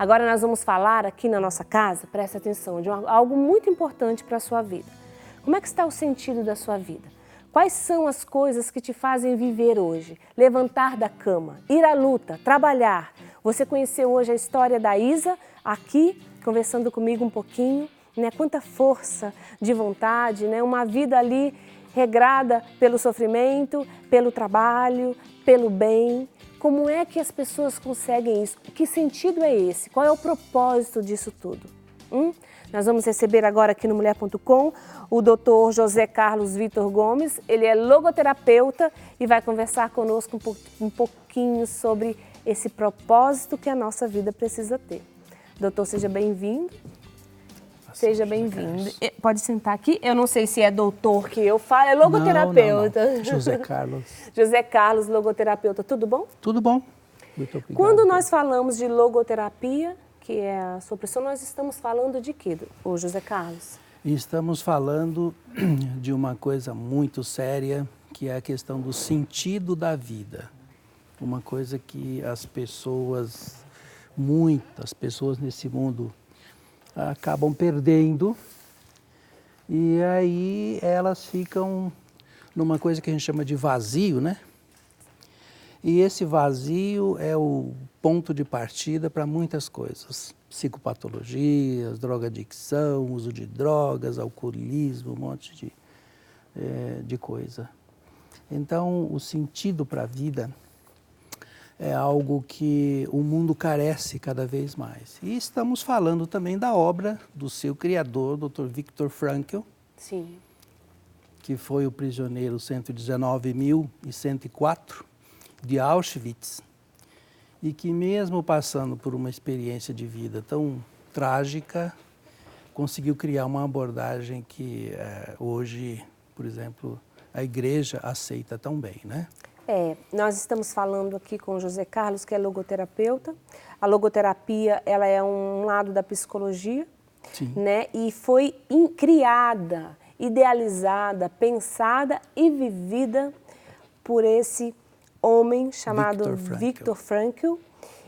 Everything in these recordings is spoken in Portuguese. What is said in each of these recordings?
Agora nós vamos falar aqui na nossa casa, presta atenção, de algo muito importante para a sua vida. Como é que está o sentido da sua vida? Quais são as coisas que te fazem viver hoje? Levantar da cama, ir à luta, trabalhar. Você conheceu hoje a história da Isa, aqui, conversando comigo um pouquinho, né? Quanta força de vontade, né? Uma vida ali regrada pelo sofrimento, pelo trabalho, pelo bem. Como é que as pessoas conseguem isso? Que sentido é esse? Qual é o propósito disso tudo? Nós vamos receber agora aqui no Mulher.com o Dr. José Carlos Vitor Gomes. Ele é logoterapeuta e vai conversar conosco um pouquinho sobre esse propósito que a nossa vida precisa ter. Doutor, seja bem-vindo. Seja bem-vindo. Pode sentar aqui. Eu não sei se é doutor que eu falo, é logoterapeuta. Não. José Carlos. José Carlos, logoterapeuta. Tudo bom? Tudo bom. Muito obrigado. Quando nós falamos de logoterapia, que é a sua profissão, nós estamos falando de quê, ô José Carlos? Estamos falando de uma coisa muito séria, que é a questão do sentido da vida. Uma coisa que as pessoas, muitas pessoas nesse mundo, acabam perdendo, e aí elas ficam numa coisa que a gente chama de vazio, né? E esse vazio é o ponto de partida para muitas coisas. Psicopatologias, drogadicção, uso de drogas, alcoolismo, um monte de coisa. Então, o sentido para a vida é algo que o mundo carece cada vez mais. E estamos falando também da obra do seu criador, Dr. Viktor Frankl, Sim. que foi o prisioneiro 119.104 de Auschwitz, e que mesmo passando por uma experiência de vida tão trágica, conseguiu criar uma abordagem que hoje, por exemplo, a igreja aceita tão bem, né? Nós estamos falando aqui com o José Carlos, que é logoterapeuta. A logoterapia, ela é um lado da psicologia, Sim. né? E foi criada, idealizada, pensada e vivida por esse homem chamado Viktor Frankl.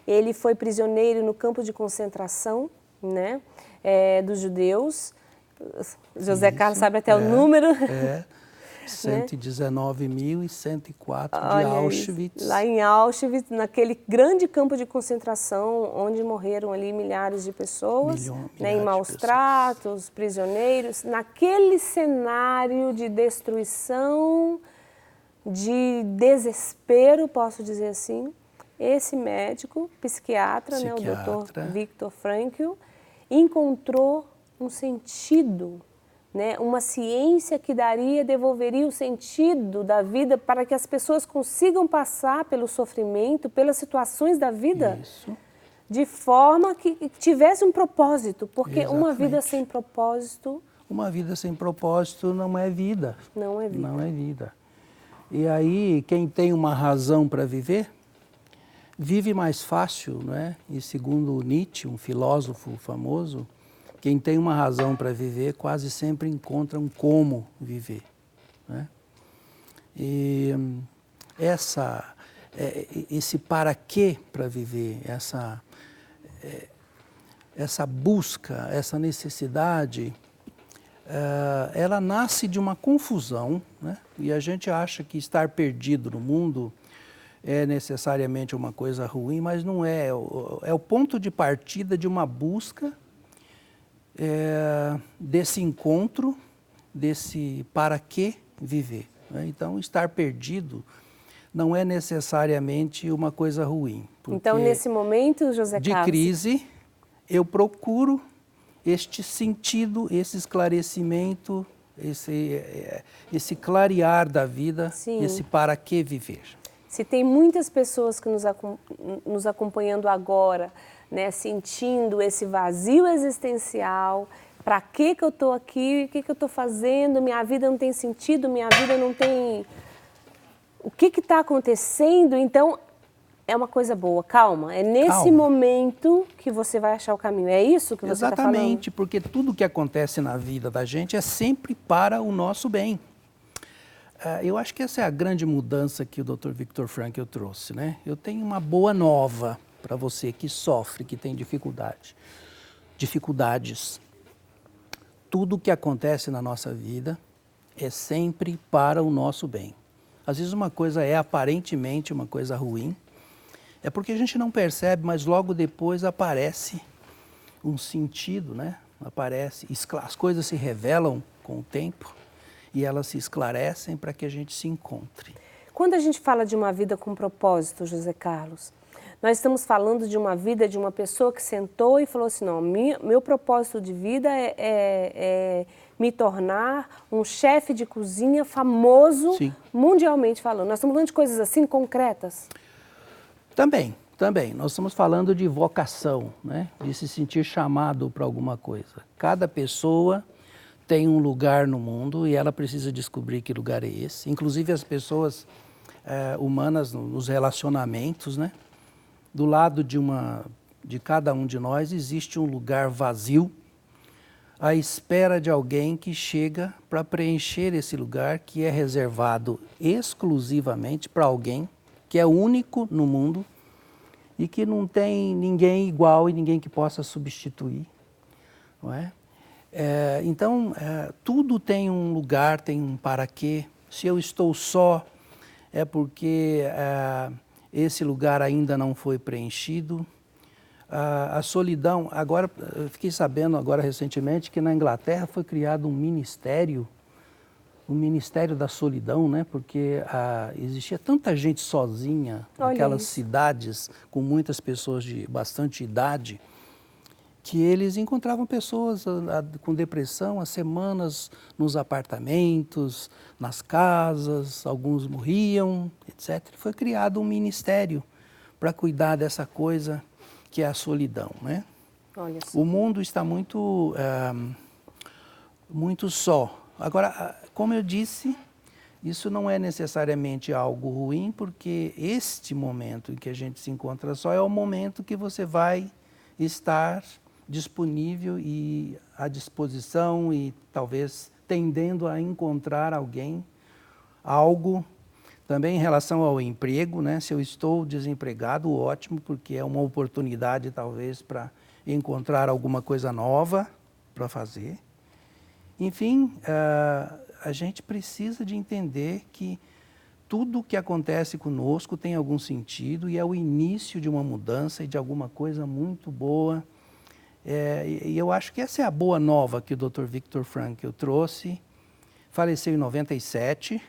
Ele foi prisioneiro no campo de concentração, né? Dos judeus. José Carlos sabe até o número. 119.104 de Auschwitz. Lá em Auschwitz, naquele grande campo de concentração, onde morreram ali milhares de pessoas, né, em maus tratos, prisioneiros, naquele cenário de destruição, de desespero, posso dizer assim, esse médico, psiquiatra, né, o Dr. Viktor Frankl, encontrou um sentido, né, uma ciência que devolveria o sentido da vida para que as pessoas consigam passar pelo sofrimento, pelas situações da vida, de forma que tivesse um propósito, porque uma vida sem propósito... Uma vida sem propósito não é vida. Não é vida. Não é vida. E aí, quem tem uma razão para viver, vive mais fácil, não é? E segundo Nietzsche, um filósofo famoso, quem tem uma razão para viver quase sempre encontra um como viver, né? E esse para quê para viver, essa busca, essa necessidade, ela nasce de uma confusão, né? E a gente acha que estar perdido no mundo é necessariamente uma coisa ruim, mas não é. É o ponto de partida de uma busca desse encontro, desse para que viver, né? Então, estar perdido não é necessariamente uma coisa ruim. Então, nesse momento, José Carlos... De crise, eu procuro este sentido, esse esclarecimento, esse clarear da vida, Sim. Esse para que viver. Se tem muitas pessoas que nos acompanhando agora, né, sentindo esse vazio existencial, para que eu estou aqui, o que eu estou fazendo, minha vida não tem sentido, minha vida não tem... O que está acontecendo? Então, é uma coisa boa, calma, é nesse momento que você vai achar o caminho, é isso que você está falando? Exatamente, porque tudo que acontece na vida da gente é sempre para o nosso bem. Eu acho que essa é a grande mudança que o Dr. Viktor Frankl trouxe, né? Eu tenho uma boa nova. para você que sofre, que tem dificuldades. Tudo que acontece na nossa vida é sempre para o nosso bem. Às vezes uma coisa é aparentemente uma coisa ruim, é porque a gente não percebe, mas logo depois aparece um sentido, né? As coisas se revelam com o tempo e elas se esclarecem para que a gente se encontre. Quando a gente fala de uma vida com propósito, José Carlos, nós estamos falando de uma vida de uma pessoa que sentou e falou assim, não, meu propósito de vida é me tornar um chefe de cozinha famoso, sim, mundialmente falando. Nós estamos falando de coisas assim concretas? Também. Nós estamos falando de vocação, né? De se sentir chamado para alguma coisa. Cada pessoa tem um lugar no mundo e ela precisa descobrir que lugar é esse. Inclusive as pessoas humanas nos relacionamentos, né? Do lado de cada um de nós existe um lugar vazio à espera de alguém que chega para preencher esse lugar que é reservado exclusivamente para alguém que é único no mundo e que não tem ninguém igual e ninguém que possa substituir, não é? Então, tudo tem um lugar, tem um para quê. Se eu estou só, é porque esse lugar ainda não foi preenchido. A solidão, agora, eu fiquei sabendo agora recentemente que na Inglaterra foi criado um ministério da solidão, né? Porque existia tanta gente sozinha naquelas cidades com muitas pessoas de bastante idade, que eles encontravam pessoas com depressão há semanas nos apartamentos, nas casas, alguns morriam, etc. Foi criado um ministério para cuidar dessa coisa que é a solidão, né? Olha só. O mundo está muito só. Agora, como eu disse, isso não é necessariamente algo ruim, porque este momento em que a gente se encontra só é o momento que você vai estar disponível e à disposição e talvez tendendo a encontrar algo. Também em relação ao emprego, né? Se eu estou desempregado, ótimo, porque é uma oportunidade talvez para encontrar alguma coisa nova para fazer. Enfim, a gente precisa de entender que tudo que acontece conosco tem algum sentido e é o início de uma mudança e de alguma coisa muito boa. E eu acho que essa é a boa nova que o Dr. Viktor Frankl trouxe. Faleceu em 97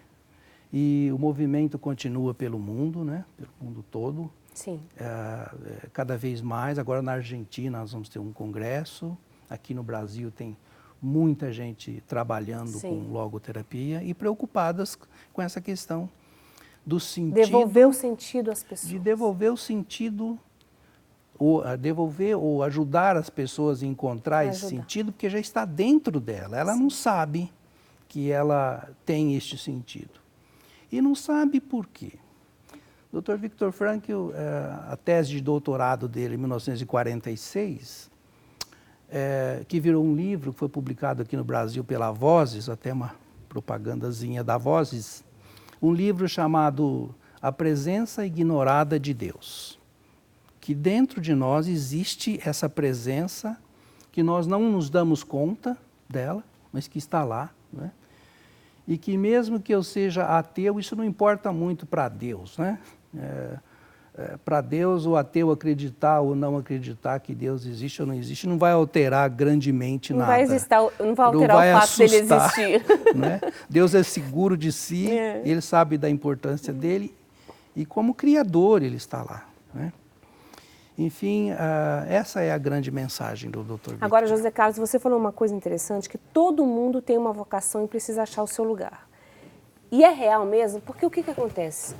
e o movimento continua pelo mundo, né? Pelo mundo todo. Sim. Cada vez mais. Agora na Argentina nós vamos ter um congresso. Aqui no Brasil tem muita gente trabalhando com logoterapia e preocupadas com essa questão do sentido. Devolver o sentido às pessoas. De devolver o sentido, ou ajudar as pessoas a encontrar esse sentido, porque já está dentro dela. Ela não sabe que ela tem este sentido. E não sabe por quê. Dr. Viktor Frankl, a tese de doutorado dele em 1946, que virou um livro, que foi publicado aqui no Brasil pela Vozes, até uma propagandazinha da Vozes, um livro chamado A Presença Ignorada de Deus. Que dentro de nós existe essa presença, que nós não nos damos conta dela, mas que está lá, né? E que mesmo que eu seja ateu, isso não importa muito para Deus, né? Para Deus, o ateu acreditar ou não acreditar que Deus existe ou não existe, não vai alterar grandemente nada. Não vai alterar o fato dele existir. Né? Deus é seguro de si, ele sabe da importância dele e como Criador ele está lá, né? Enfim, essa é a grande mensagem do Dr. Viktor. Agora, José Carlos, você falou uma coisa interessante, que todo mundo tem uma vocação e precisa achar o seu lugar. E é real mesmo, porque o que acontece?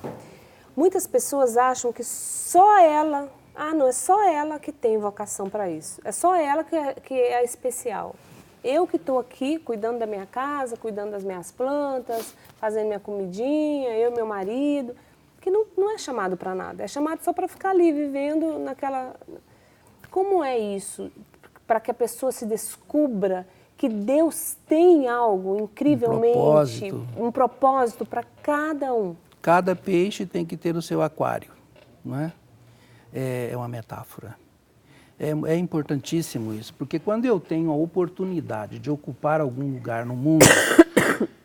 Muitas pessoas acham que só ela, não, é só ela que tem vocação para isso. É só ela que é especial. Eu que estou aqui cuidando da minha casa, cuidando das minhas plantas, fazendo minha comidinha, eu e meu marido, que não é chamado para nada, é chamado só para ficar ali vivendo naquela... Como é isso? Para que a pessoa se descubra que Deus tem algo incrivelmente, um propósito para cada um. Cada peixe tem que ter o seu aquário, não é? é uma metáfora. É importantíssimo isso, porque quando eu tenho a oportunidade de ocupar algum lugar no mundo,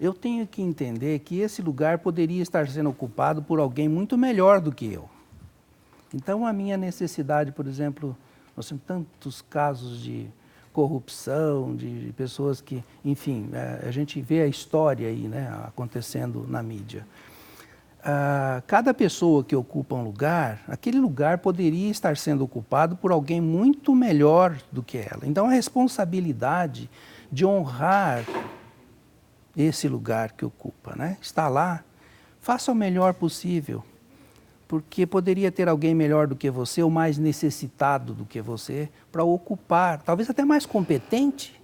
eu tenho que entender que esse lugar poderia estar sendo ocupado por alguém muito melhor do que eu. Então, a minha necessidade, por exemplo, nós temos tantos casos de corrupção, de pessoas que, enfim, a gente vê a história aí, né, acontecendo na mídia. Cada pessoa que ocupa um lugar, aquele lugar poderia estar sendo ocupado por alguém muito melhor do que ela. Então, a responsabilidade de honrar esse lugar que ocupa, né? Está lá, faça o melhor possível, porque poderia ter alguém melhor do que você, ou mais necessitado do que você, para ocupar, talvez até mais competente,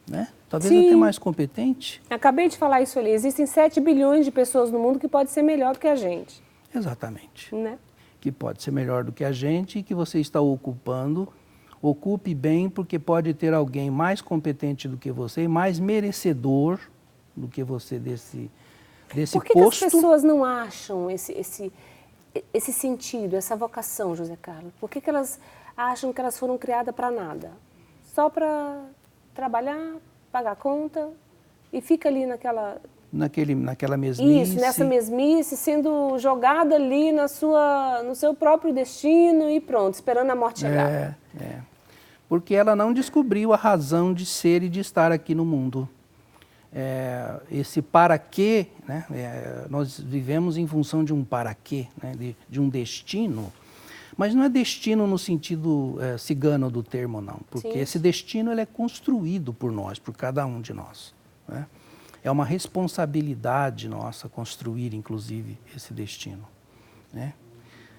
né? Talvez Sim. até mais competente. Acabei de falar isso ali. Existem 7 bilhões de pessoas no mundo que podem ser melhor do que a gente. Exatamente. Né? Que pode ser melhor do que a gente e que você está ocupando. Ocupe bem, porque pode ter alguém mais competente do que você, mais merecedor do que você desse Por que posto. Que as pessoas não acham esse sentido, essa vocação, José Carlos? Por que elas acham que elas foram criadas para nada? Só para trabalhar, pagar conta e fica ali naquela mesmice. Isso, nessa mesmice, sendo jogada ali no seu próprio destino e pronto, esperando a morte chegar. Porque ela não descobriu a razão de ser e de estar aqui no mundo. Esse para quê, né? Nós vivemos em função de um para quê, né? de um destino, mas não é destino no sentido cigano do termo, não, porque esse destino ele é construído por nós, por cada um de nós. Né? É uma responsabilidade nossa construir, inclusive, esse destino. Né?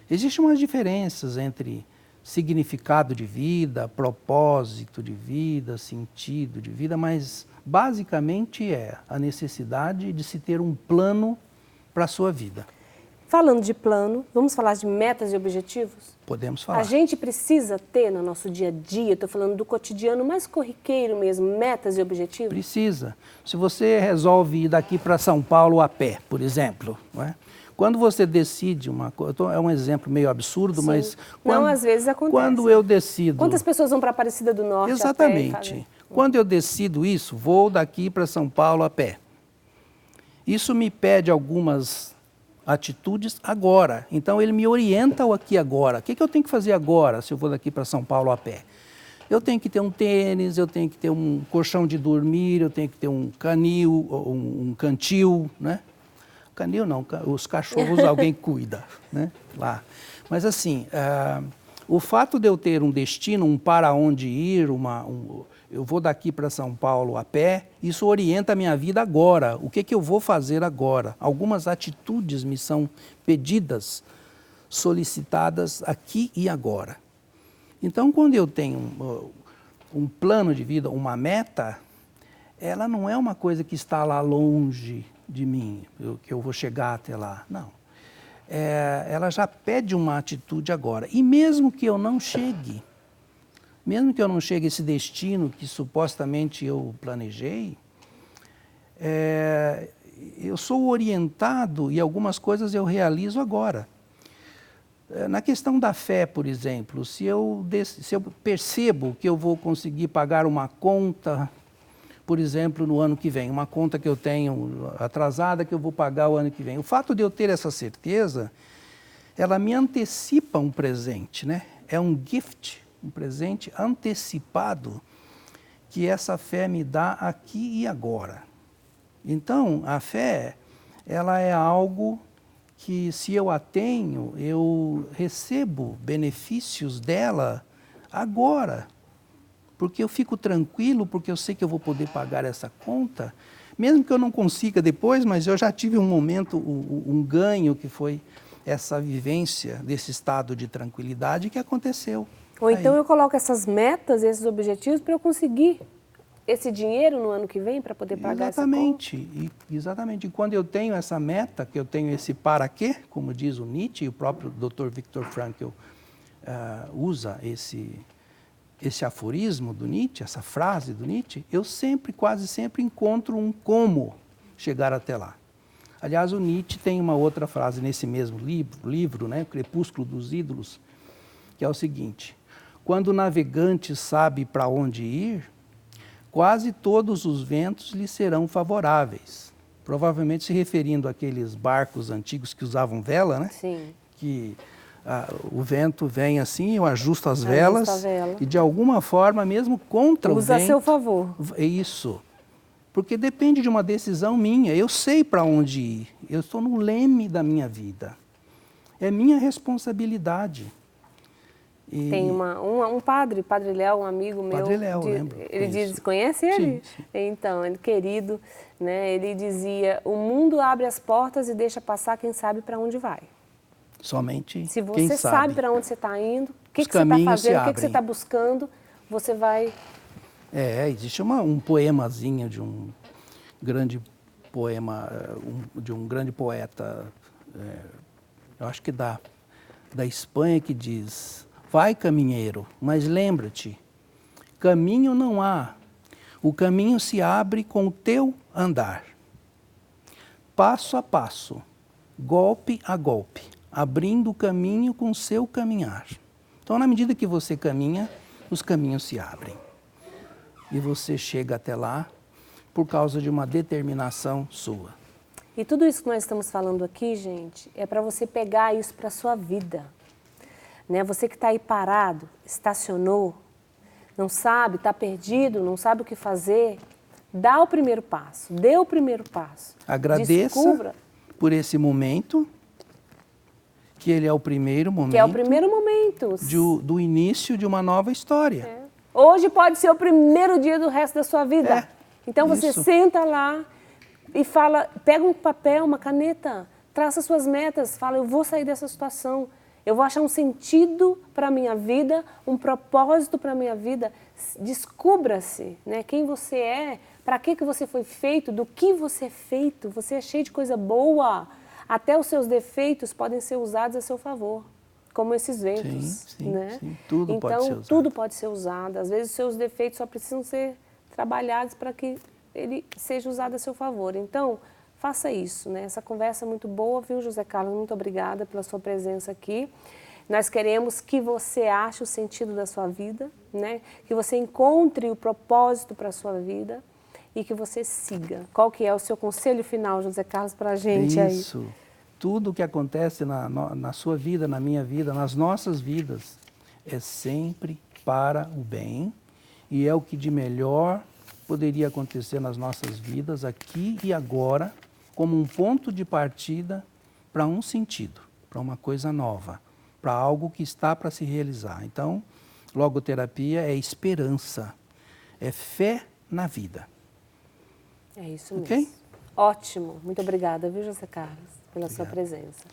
Existem umas diferenças entre significado de vida, propósito de vida, sentido de vida, mas basicamente é a necessidade de se ter um plano para a sua vida. Falando de plano, vamos falar de metas e objetivos? Podemos falar. A gente precisa ter no nosso dia a dia, estou falando do cotidiano mais corriqueiro mesmo, metas e objetivos? Precisa. Se você resolve ir daqui para São Paulo a pé, por exemplo, não é? Quando você decide uma coisa, é um exemplo meio absurdo, mas... Não, às vezes acontece. Quando eu decido... Quantas pessoas vão para Aparecida do Norte Exatamente. a pé? Quando eu decido isso, vou daqui para São Paulo a pé. Isso me pede algumas atitudes agora. Então, ele me orienta o aqui e agora. O que eu tenho que fazer agora, se eu vou daqui para São Paulo a pé? Eu tenho que ter um tênis, eu tenho que ter um colchão de dormir, eu tenho que ter um canil, um cantil, né? Canil não, os cachorros alguém cuida, né? Lá. Mas assim, o fato de eu ter um destino, um para onde ir, eu vou daqui para São Paulo a pé, isso orienta a minha vida agora. O que eu vou fazer agora? Algumas atitudes me são pedidas, solicitadas aqui e agora. Então, quando eu tenho um plano de vida, uma meta, ela não é uma coisa que está lá longe de mim, que eu vou chegar até lá. Não. Ela já pede uma atitude agora. E mesmo que eu não chegue, a esse destino que supostamente eu planejei, eu sou orientado e algumas coisas eu realizo agora. Na questão da fé, por exemplo, se eu percebo que eu vou conseguir pagar uma conta, por exemplo, no ano que vem, uma conta que eu tenho atrasada que eu vou pagar o ano que vem. O fato de eu ter essa certeza, ela me antecipa um presente, né? É um gift, um presente antecipado que essa fé me dá aqui e agora. Então, a fé, ela é algo que, se eu a tenho, eu recebo benefícios dela agora. Porque eu fico tranquilo, porque eu sei que eu vou poder pagar essa conta, mesmo que eu não consiga depois, mas eu já tive um momento, um ganho, que foi essa vivência desse estado de tranquilidade que aconteceu. Ou então eu coloco essas metas, esses objetivos, para eu conseguir esse dinheiro no ano que vem, para poder pagar essa conta? Exatamente. E quando eu tenho essa meta, que eu tenho esse para quê, como diz o Nietzsche, e o próprio Dr. Viktor Frankl usa esse aforismo do Nietzsche, essa frase do Nietzsche, eu quase sempre encontro um como chegar até lá. Aliás, o Nietzsche tem uma outra frase nesse mesmo livro, né, Crepúsculo dos Ídolos, que é o seguinte: quando o navegante sabe para onde ir, quase todos os ventos lhe serão favoráveis. Provavelmente se referindo àqueles barcos antigos que usavam vela, né? Sim. Que o vento vem assim, eu ajusto as velas Ajusta a vela. e de alguma forma, mesmo contra o vento... Usa a seu favor. É isso. Porque depende de uma decisão minha. Eu sei para onde ir. Eu estou no leme da minha vida. É minha responsabilidade. E... Tem um padre, Padre Léo, um amigo meu. Padre Léo, lembro. Ele diz, conhece ele? Sim, sim. Então, ele querido, né? Ele dizia: o mundo abre as portas e deixa passar quem sabe para onde vai. Somente Se quem você sabe para onde você está indo, o que você está fazendo, o que você está buscando, você vai... Existe um poemazinho de um grande de um grande poeta, eu acho que da Espanha, que diz: vai, caminheiro, mas lembra-te, caminho não há, o caminho se abre com o teu andar. Passo a passo, golpe a golpe, abrindo o caminho com o seu caminhar. Então, na medida que você caminha, os caminhos se abrem. E você chega até lá por causa de uma determinação sua. E tudo isso que nós estamos falando aqui, gente, é para você pegar isso para a sua vida. Né? Você que está aí parado, estacionou, não sabe, está perdido, não sabe o que fazer, dá o primeiro passo, dê o primeiro passo. Agradeça por esse momento, que ele é o primeiro momento. Que é o primeiro momento. Do início de uma nova história. Hoje pode ser o primeiro dia do resto da sua vida. Então você isso. senta lá e fala, pega um papel, uma caneta, traça suas metas, fala: eu vou sair dessa situação, eu vou achar um sentido para a minha vida, um propósito para a minha vida. Descubra-se, né, quem você é, para que você foi feito, do que você é feito. Você é cheio de coisa boa. Até os seus defeitos podem ser usados a seu favor, como esses ventos. Sim, né? sim. Tudo pode ser usado. Então, tudo pode ser usado. Às vezes, os seus defeitos só precisam ser trabalhados para que ele seja usado a seu favor. Então, faça isso, né? Essa conversa é muito boa, viu, José Carlos? Muito obrigada pela sua presença aqui. Nós queremos que você ache o sentido da sua vida, né? Que você encontre o propósito para a sua vida e que você siga. Qual que é o seu conselho final, José Carlos, para a gente aí? Isso. Tudo o que acontece na sua vida, na minha vida, nas nossas vidas, é sempre para o bem e é o que de melhor poderia acontecer nas nossas vidas, aqui e agora, como um ponto de partida para um sentido, para uma coisa nova, para algo que está para se realizar. Então, logoterapia é esperança, é fé na vida. É isso mesmo. Ok? Ótimo. Muito obrigada, viu, José Carlos, pela sua presença.